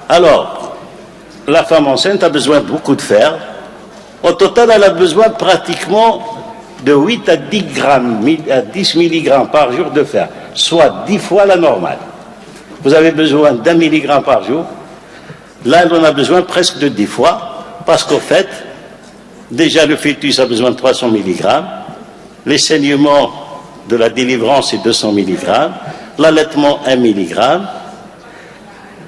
Alors, la femme enceinte a besoin de beaucoup de fer. Au total, elle a besoin pratiquement de 8 à 10 grammes, à 10 milligrammes par jour de fer, soit 10 fois la normale. Vous avez besoin d'1 milligramme par jour. Là, elle en a besoin presque de 10 fois, parce qu'au fait, déjà le fœtus a besoin de 300 milligrammes, les saignements de la délivrance c'est 200 milligrammes, l'allaitement 1 milligramme.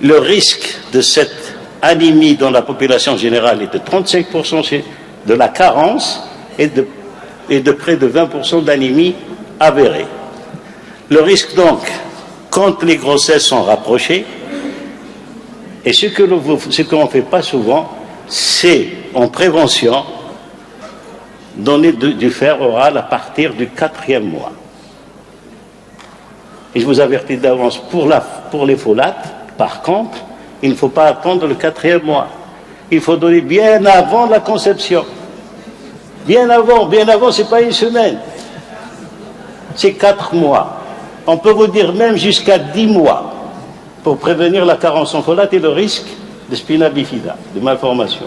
Le risque de cette anémie dans la population générale est de 35% de la carence et de près de 20% d'anémie avérée. Le risque donc, quand les grossesses sont rapprochées, et ce qu'on ne fait pas souvent, c'est en prévention donner du fer oral à partir du 4e mois. Et je vous avertis d'avance, pour les folates, par contre, il ne faut pas attendre le 4e mois. Il faut donner bien avant la conception. Bien avant, c'est pas une semaine. C'est 4 mois. On peut vous dire même jusqu'à 10 mois pour prévenir la carence en folate et le risque de spina bifida, de malformation.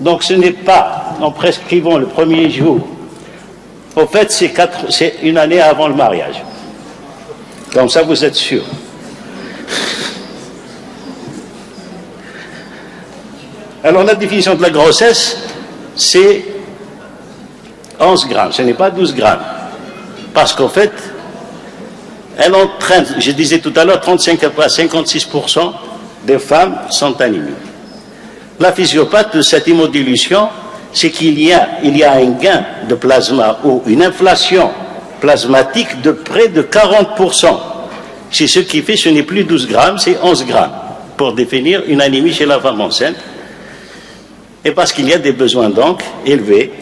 Donc ce n'est pas en prescrivant le premier jour. Au fait, c'est une année avant le mariage. Comme ça, vous êtes sûr. Alors la définition de la grossesse, c'est 11 grammes, ce n'est pas 12 grammes. Parce qu'en fait, elle entraîne, je disais tout à l'heure, 35 à 56% des femmes sont anémiques. La physiopathe de cette hémodilution, c'est qu'il y a un gain de plasma ou une inflation plasmatique de près de 40%. C'est ce qui fait, ce n'est plus 12 grammes, c'est 11 grammes, pour définir une anémie chez la femme enceinte. Et parce qu'il y a des besoins donc élevés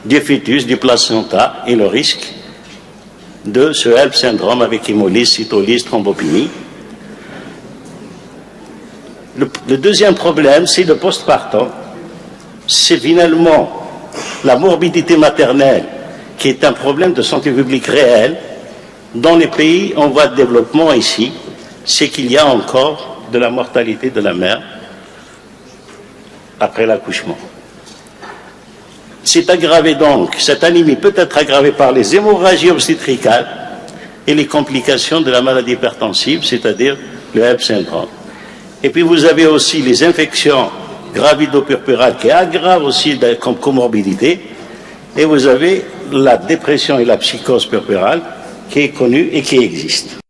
du fœtus, du placenta et le risque de ce HELP syndrome avec hémolyse, cytolyse, thrombopénie. Le deuxième problème, c'est le postpartum. C'est finalement la morbidité maternelle qui est un problème de santé publique réel. Dans les pays en voie de développement ici, c'est qu'il y a encore de la mortalité de la mère après l'accouchement. C'est aggravé donc, cette anémie peut être aggravée par les hémorragies obstétricales et les complications de la maladie hypertensive, c'est-à-dire le HELP syndrome. Et puis vous avez aussi les infections gravido-purpurales qui aggravent aussi comme comorbidité, et vous avez la dépression et la psychose purpurale qui est connue et qui existe.